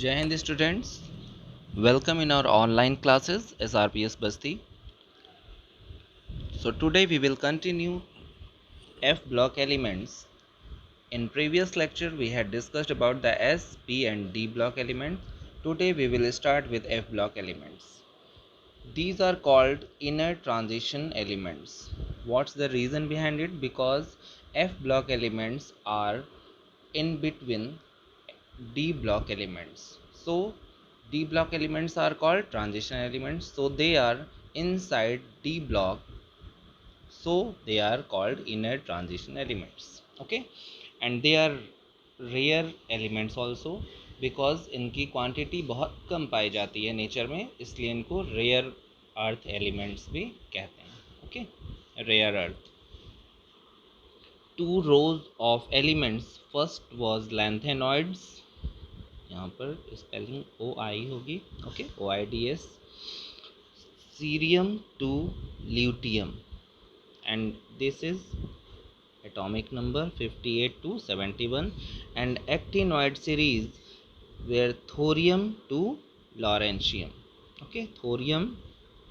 Jai Hind students, welcome in our online classes SRPS Basti. So today we will continue F block elements. In previous lecture we had discussed about the S, P and D block elements. Today we will start with F block elements. These are called inner transition elements. What's the reason behind it? Because F block elements are in between D block elements. So D block elements are called transition elements. So they are inside D block. So they are called inner transition elements. Okay, and they are rare elements also because इनकी quantity बहुत कम पाई जाती है nature में, इसलिए इनको rare earth elements भी कहते हैं. Okay, rare earth. Two rows of elements. First was lanthanoids. यहाँ पर स्पेलिंग ओ आई होगी. Okay, O I D S. Cerium to luteum, and this is atomic number 58 to 71. And actinoid series where thorium to lawrencium. Okay, thorium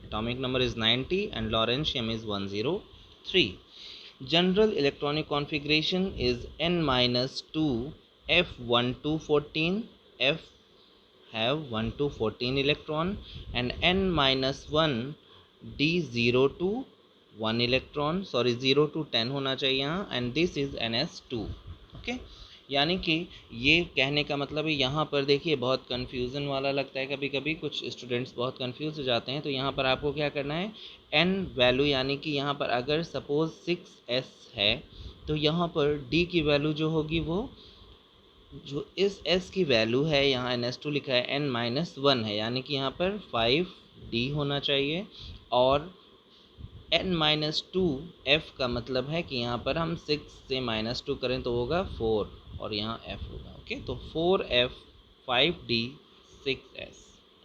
atomic number is 90 and lawrencium is 103. General electronic configuration is n minus 2 f1 to 14. F have 1 to 14 electron and n minus 1 d0 to 1 electron, sorry 0 to 10 होना चाहिए यहाँ, and this is ns2. Okay, यानी कि ये कहने का मतलब है, यहाँ पर देखिए बहुत कन्फ्यूज़न वाला लगता है कभी कभी, कुछ स्टूडेंट्स बहुत कन्फ्यूज हो जाते हैं. तो यहाँ पर आपको क्या करना है, n वैल्यू, यानी कि यहाँ पर अगर सपोज 6s है तो यहाँ पर d की वैल्यू जो होगी वो जो इस s की वैल्यू है, यहाँ ns2 लिखा है, n माइनस 1 है, यानी कि यहाँ पर 5d होना चाहिए. और n माइनस 2 f का मतलब है कि यहाँ पर हम 6 से माइनस 2 करें तो होगा 4 और यहाँ f होगा. ओके, तो 4f 5d 6s,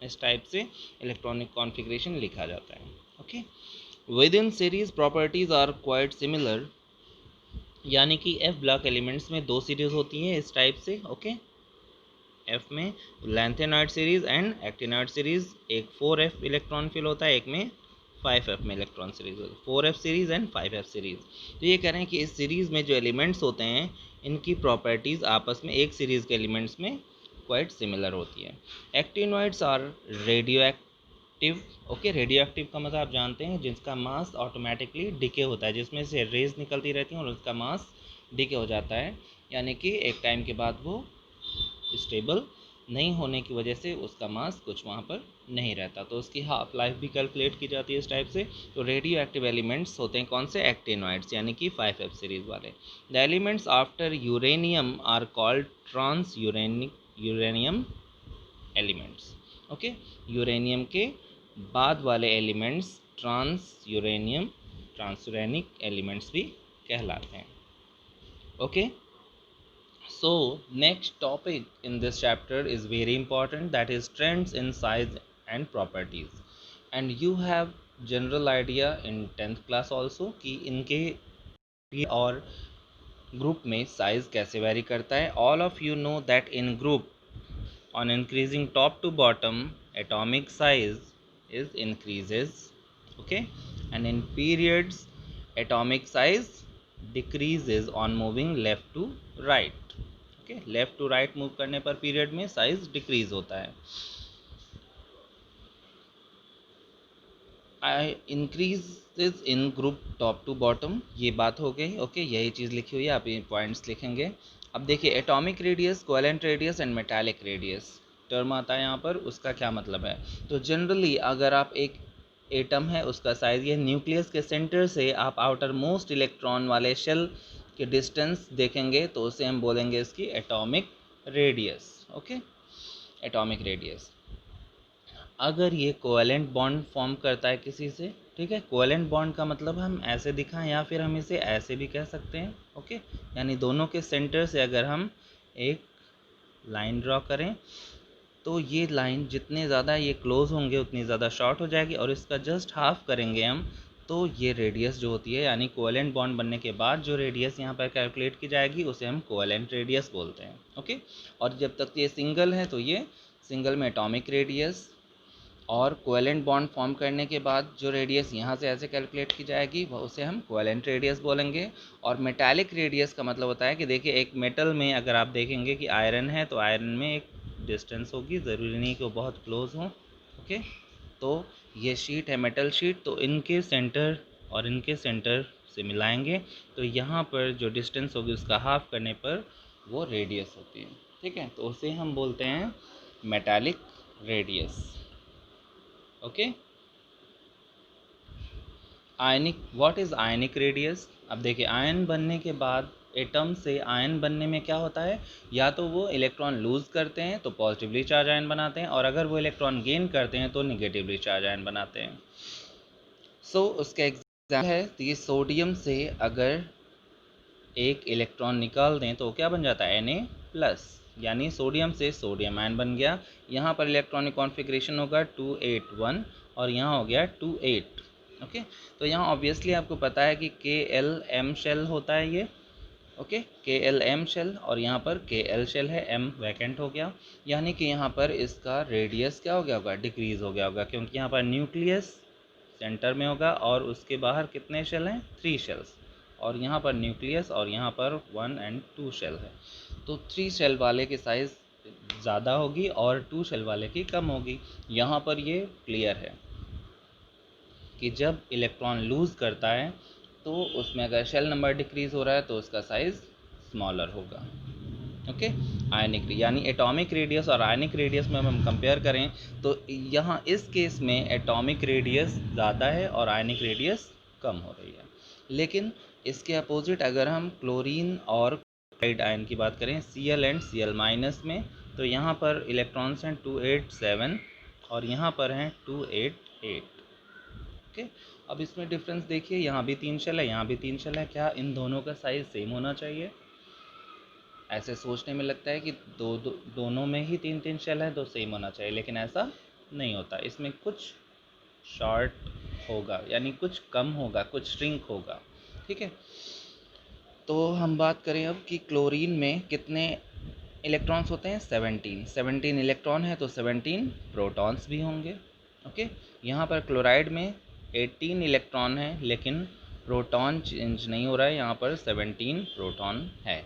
इस टाइप से इलेक्ट्रॉनिक कॉन्फ़िगरेशन लिखा जाता है. Okay, within series properties are quite similar, यानी कि एफ ब्लॉक एलिमेंट्स में दो सीरीज होती हैं इस टाइप से. ओके, एफ में lanthanoid series and actinoid series, एक 4f इलेक्ट्रॉन फिल होता है, एक में 5f में इलेक्ट्रॉन सीरीज होती है, 4f series and 5f series. तो ये कह रहे हैं कि इस सीरीज में जो एलिमेंट्स होते हैं इनकी प्रॉपर्टीज आपस में एक सीरीज के एलिमेंट्स में क्वाइट सिमिलर होती है. Actinoids are radioactive. Okay, radioactive का मतलब आप जानते हैं, जिसका मास ऑटोमेटिकली डिके होता है, जिसमें से रेज निकलती रहती हैं और उसका मास डिके हो जाता है, यानी कि एक टाइम के बाद वो स्टेबल नहीं होने की वजह से उसका मास कुछ वहाँ पर नहीं रहता, तो उसकी हाफ लाइफ भी कैलकुलेट की जाती है इस टाइप से. तो रेडियो एक्टिव एलिमेंट्स होते हैं कौन से, एक्टिनॉइड्स, यानी कि 5f सीरीज वाले. The elements after uranium are called transuranium elements. Okay, uranium के बाद वाले एलिमेंट्स ट्रांसयूरेनिक एलिमेंट्स भी कहलाते हैं. ओके, so next topic in this chapter is very important, that is trends in size and properties. And you have general idea in 10th class also कि इनके और ग्रुप में साइज कैसे वेरी करता है. all of you know that in group on increasing top to bottom atomic size is increases. Okay, and in periods atomic size decreases on moving left to right. Okay, left to right move करने पर period में size decrease होता है. Increases in group top to bottom, ये बात हो गई. Okay, यही चीज़ लिखी हुई है, आप ये पॉइंट्स लिखेंगे. अब देखिए, atomic radius, covalent radius and metallic radius term आता है यहाँ पर, उसका क्या मतलब है. तो जनरली अगर आप एक एटम है उसका साइज, ये न्यूक्लियस के सेंटर से आप आउटर मोस्ट इलेक्ट्रॉन वाले शेल के डिस्टेंस देखेंगे तो उसे हम बोलेंगे इसकी atomic radius. Okay, atomic radius. अगर ये कोवेलेंट बॉन्ड फॉर्म करता है किसी से, ठीक है, कोवेलेंट बॉन्ड का मतलब हम ऐसे दिखाएं या फिर हम इसे ऐसे भी कह सकते हैं. ओके, यानी दोनों के सेंटर से अगर हम एक लाइन ड्रॉ करें तो ये लाइन जितने ज़्यादा ये क्लोज होंगे उतनी ज़्यादा शॉर्ट हो जाएगी, और इसका जस्ट हाफ करेंगे हम तो ये रेडियस जो होती है, यानी कोवेलेंट बॉन्ड बनने के बाद जो रेडियस यहाँ पर कैलकुलेट की जाएगी उसे हम कोवेलेंट रेडियस बोलते हैं. ओके, और जब तक ये सिंगल है तो ये सिंगल में एटॉमिक रेडियस, और कोवेलेंट बॉन्ड फॉर्म करने के बाद जो रेडियस यहाँ से ऐसे कैलकुलेट की जाएगी वो उसे हम कोवेलेंट रेडियस बोलेंगे। और मेटालिक रेडियस का मतलब होता है कि देखिए एक मेटल में अगर आप देखेंगे कि आयरन है तो आयरन में एक डिस्टेंस होगी, ज़रूरी नहीं कि वो बहुत क्लोज हो। ओके, तो ये शीट है मेटल शीट, तो इनके सेंटर और इनके सेंटर से मिलाएंगे तो यहाँ पर जो डिस्टेंस होगी उसका हाफ करने पर वो रेडियस होती है। ठीक है, तो उसे हम बोलते हैं metallic radius. Okay, ionic, what is ionic radius? अब देखिए आयन बनने के बाद एटम से आयन बनने में क्या होता है, या तो वो इलेक्ट्रॉन लूज़ करते हैं तो पॉजिटिवली चार्ज आयन बनाते हैं, और अगर वो इलेक्ट्रॉन गेन करते हैं तो निगेटिवली चार्ज आयन बनाते हैं। सो उसका एग्जाम्पल है, तो ये सोडियम से अगर एक इलेक्ट्रॉन निकाल दें तो क्या बन जाता है Na+, यानी सोडियम से सोडियम आयन बन गया। यहाँ पर इलेक्ट्रॉनिक कॉन्फ़िगरेशन होगा 281 और यहाँ हो गया 28। ओके, तो यहाँ ऑब्वियसली आपको पता है कि KLM शेल होता है ये। ओके, KLM शेल, और यहाँ पर KL शेल है, M वैकेंट हो गया, यानी कि यहाँ पर इसका रेडियस क्या हो गया होगा, डिक्रीज़ हो गया होगा, क्योंकि यहाँ पर न्यूक्लियस सेंटर में होगा और उसके बाहर कितने शेल हैं, 3 शेल्स, और यहाँ पर न्यूक्लियस और यहाँ पर 1 और 2 शेल है। तो 3 शेल वाले की साइज़ ज़्यादा होगी और 2 शेल वाले की कम होगी। यहाँ पर ये क्लियर है कि जब इलेक्ट्रॉन लूज़ करता है तो उसमें अगर शेल नंबर डिक्रीज़ हो रहा है तो उसका साइज़ स्मॉलर होगा। ओके, आयनिक, यानी एटॉमिक रेडियस और आयनिक रेडियस में हम कंपेयर करें तो यहाँ इस केस में एटॉमिक रेडियस ज़्यादा है और आयनिक रेडियस कम हो रही है। लेकिन इसके अपोजिट अगर हम क्लोरीन और क्लोराइड आयन की बात करें, Cl एंड Cl माइनस में, तो यहाँ पर इलेक्ट्रॉन्स हैं 287 और यहाँ पर हैं 288। ओके, अब इसमें डिफरेंस देखिए, यहाँ भी 3 शेल है, यहाँ भी 3 शेल है, क्या इन दोनों का साइज़ सेम होना चाहिए? ऐसे सोचने में लगता है कि दोनों में ही 3-3 शेल है तो सेम होना चाहिए, लेकिन ऐसा नहीं होता। इसमें कुछ शॉर्ट होगा, यानी कुछ कम होगा, कुछ श्रिंक होगा। ठीक है, तो हम बात करें अब कि क्लोरीन में कितने इलेक्ट्रॉन्स होते हैं, 17 इलेक्ट्रॉन है तो 17 प्रोटॉन्स भी होंगे। ओके, यहाँ पर क्लोराइड में 18 इलेक्ट्रॉन है लेकिन प्रोटॉन चेंज नहीं हो रहा है, यहाँ पर 17 प्रोटॉन है।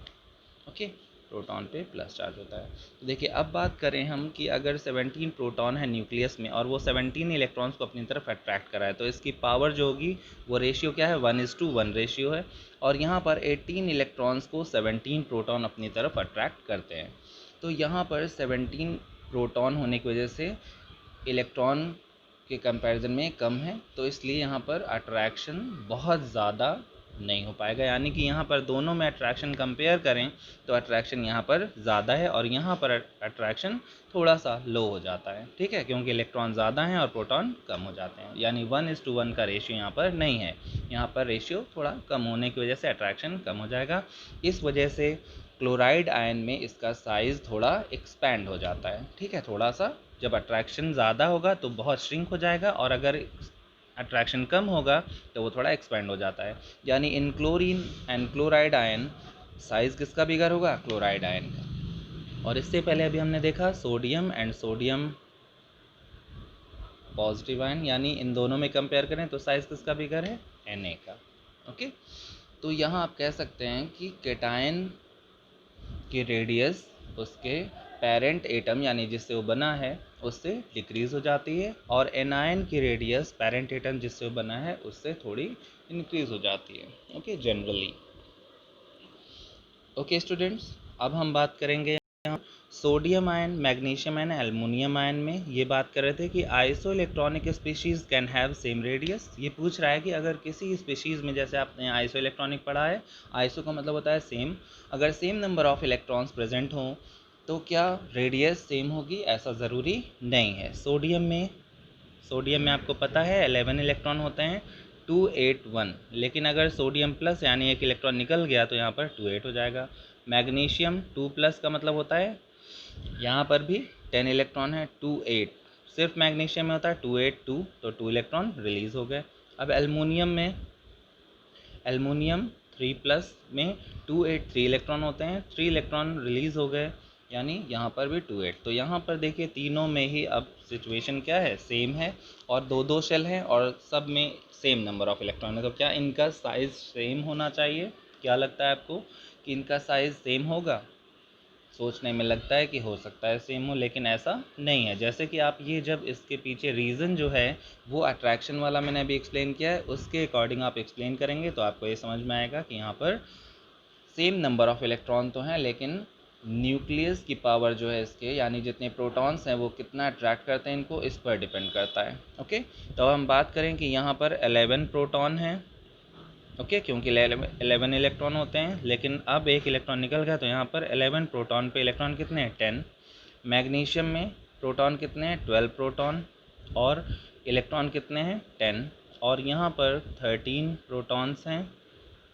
ओके, प्रोटॉन पे प्लस चार्ज होता है। तो देखिए अब बात करें हम कि अगर 17 प्रोटॉन है न्यूक्लियस में और वो 17 इलेक्ट्रॉन्स को अपनी तरफ अट्रैक्ट कराए तो इसकी पावर जो होगी वो रेशियो क्या है, 1:1 रेशियो है, और यहाँ पर 18 इलेक्ट्रॉन्स को 17 प्रोटॉन अपनी तरफ अट्रैक्ट करते हैं। तो यहाँ पर 17 प्रोटॉन होने की वजह से इलेक्ट्रॉन के कंपैरिजन में कम है, तो इसलिए यहाँ पर अट्रैक्शन बहुत ज़्यादा नहीं हो पाएगा, यानी कि यहाँ पर दोनों में अट्रैक्शन कंपेयर करें तो अट्रैक्शन यहाँ पर ज़्यादा है और यहाँ पर अट्रैक्शन थोड़ा सा लो हो जाता है। ठीक है, क्योंकि इलेक्ट्रॉन ज़्यादा हैं और प्रोटॉन कम हो जाते हैं, यानी 1:1 का रेशियो यहाँ पर नहीं है, यहाँ पर रेशियो थोड़ा कम होने की वजह से अट्रैक्शन कम हो जाएगा। इस वजह से क्लोराइड आयन में इसका साइज़ थोड़ा एक्सपैंड हो जाता है। ठीक है, थोड़ा सा, जब अट्रैक्शन ज़्यादा होगा तो बहुत श्रिंक हो जाएगा और अगर अट्रैक्शन कम होगा तो वो थोड़ा एक्सपैंड हो जाता है, यानी in chlorine and chloride ion size किसका बिगर होगा, क्लोराइड आयन का। और इससे पहले अभी हमने देखा sodium and sodium positive ion, यानी इन दोनों में कंपेयर करें तो साइज़ किसका बिगर है, Na का। ओके, तो यहाँ आप कह सकते हैं कि केटायन की रेडियस उसके पेरेंट एटम यानी जिससे वो बना है उससे डिक्रीज़ हो जाती है, और एनायन की रेडियस पेरेंट एटम जिससे वो बना है उससे थोड़ी इंक्रीज़ हो जाती है। Okay, generally. ओके स्टूडेंट्स, अब हम बात करेंगे यहाँ sodium ion, magnesium ion, aluminium ion में ये बात कर रहे थे कि iso electronic species can have same radius. ये पूछ रहा है कि अगर किसी स्पीशीज़ में, जैसे आपने आइसो इलेक्ट्रॉनिक पढ़ा है, आइसो का मतलब होता है सेम, अगर same number of electrons present हों तो क्या रेडियस सेम होगी, ऐसा ज़रूरी नहीं है। सोडियम में आपको पता है 11 इलेक्ट्रॉन होते हैं, 281, लेकिन अगर सोडियम प्लस यानी एक इलेक्ट्रॉन निकल गया तो यहाँ पर 28 हो जाएगा। मैग्नीशियम 2+ का मतलब होता है, यहाँ पर भी 10 इलेक्ट्रॉन है, 28 सिर्फ मैग्नीशियम में होता है, 282 तो 2 इलेक्ट्रॉन रिलीज़ हो गए। अब एल्युमिनियम 3+ में 283 इलेक्ट्रॉन होते हैं, 3 इलेक्ट्रॉन रिलीज़ हो गए। यानी यहाँ पर भी 2 8। तो यहाँ पर देखिए तीनों में ही अब सिचुएशन क्या है, सेम है, और दो दो शेल हैं और सब में सेम नंबर ऑफ इलेक्ट्रॉन है। तो क्या इनका साइज़ सेम होना चाहिए? क्या लगता है आपको कि इनका साइज़ सेम होगा? सोचने में लगता है कि हो सकता है सेम हो, लेकिन ऐसा नहीं है। जैसे कि आप ये जब इसके पीछे रीज़न जो है वो अट्रैक्शन वाला मैंने अभी एक्सप्लेन किया है, उसके अकॉर्डिंग आप एक्सप्लेन करेंगे तो आपको ये समझ में आएगा कि यहाँ पर सेम नंबर ऑफ इलेक्ट्रॉन तो हैं, लेकिन न्यूक्लियस की पावर जो है इसके, यानी जितने प्रोटॉन्स हैं वो कितना अट्रैक्ट करते हैं इनको, इस पर डिपेंड करता है। ओके, तो अब हम बात करें कि यहाँ पर 11 प्रोटॉन हैं। ओके, क्योंकि 11 इलेक्ट्रॉन होते हैं, लेकिन अब एक इलेक्ट्रॉन निकल गया, तो यहाँ पर 11 प्रोटॉन पे इलेक्ट्रॉन कितने हैं, 10। मैग्नीशियम में प्रोटॉन कितने हैं, 12 प्रोटॉन, और इलेक्ट्रॉन कितने हैं, 10। और यहाँ पर 13 प्रोटॉन्स हैं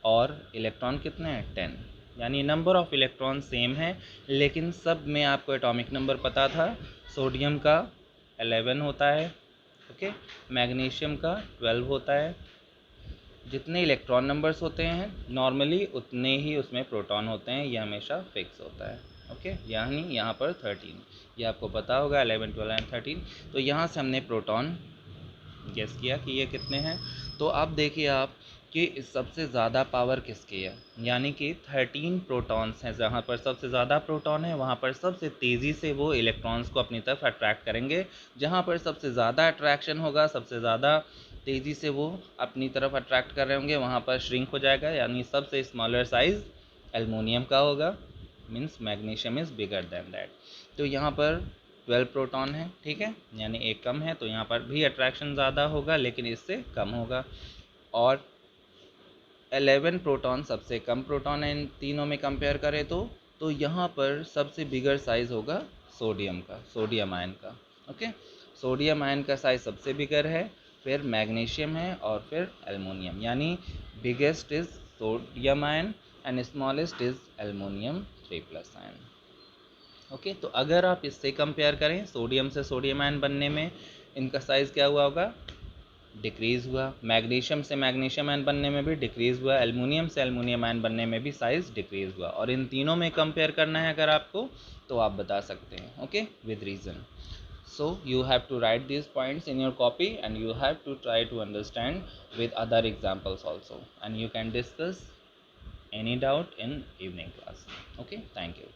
और इलेक्ट्रॉन कितने हैं, 10। यानी नंबर ऑफ इलेक्ट्रॉन सेम है, लेकिन सब में आपको एटॉमिक नंबर पता था। सोडियम का 11 होता है, ओके, मैग्नीशियम का 12 होता है। जितने इलेक्ट्रॉन नंबर्स होते हैं नॉर्मली उतने ही उसमें प्रोटॉन होते हैं, ये हमेशा फिक्स होता है। ओके, यानी यहाँ पर 13, ये आपको पता होगा, 11 12 एंड 13। तो यहाँ से हमने प्रोटॉन गेस किया कि ये कितने हैं। तो अब देखिए आप कि सबसे ज़्यादा पावर किसकी है, यानी कि 13 प्रोटॉन्स हैं। जहाँ पर सबसे ज़्यादा प्रोटॉन है वहाँ पर सबसे तेज़ी से वो इलेक्ट्रॉन्स को अपनी तरफ अट्रैक्ट करेंगे। जहाँ पर सबसे ज़्यादा अट्रैक्शन होगा, सबसे ज़्यादा तेज़ी से वो अपनी तरफ अट्रैक्ट कर रहे होंगे, वहाँ पर श्रिंक हो जाएगा, यानी सबसे स्मॉलर साइज़ एल्युमिनियम का होगा, means magnesium is bigger than that. तो यहाँ पर 12 प्रोटॉन है, ठीक है, यानी एक कम है, तो यहाँ पर भी अट्रैक्शन ज़्यादा होगा लेकिन इससे कम होगा। और 11 प्रोटॉन सबसे कम प्रोटॉन है इन तीनों में कंपेयर करें तो यहाँ पर सबसे बिगर साइज़ होगा सोडियम का, सोडियम आयन का। ओके, सोडियम आयन का साइज़ सबसे बिगर है, फिर मैग्नीशियम है और फिर एल्युमिनियम, यानी biggest is sodium ion and smallest is aluminium 3+ ion. Okay, तो अगर आप इससे कंपेयर करें, सोडियम से सोडियम आयन बनने में इनका साइज़ क्या हुआ होगा, डिक्रीज़ हुआ। मैग्नीशियम से मैग्नीशियम आयन बनने में भी डिक्रीज़ हुआ। एल्युमिनियम से एल्युमिनियम आयन बनने में भी साइज़ डिक्रीज़ हुआ। और इन तीनों में कंपेयर करना है अगर आपको, तो आप बता सकते हैं, okay, with reason. So you have to write these points in your copy and you have to try to understand with other examples also, and you can discuss any doubt in evening class. Okay, thank you.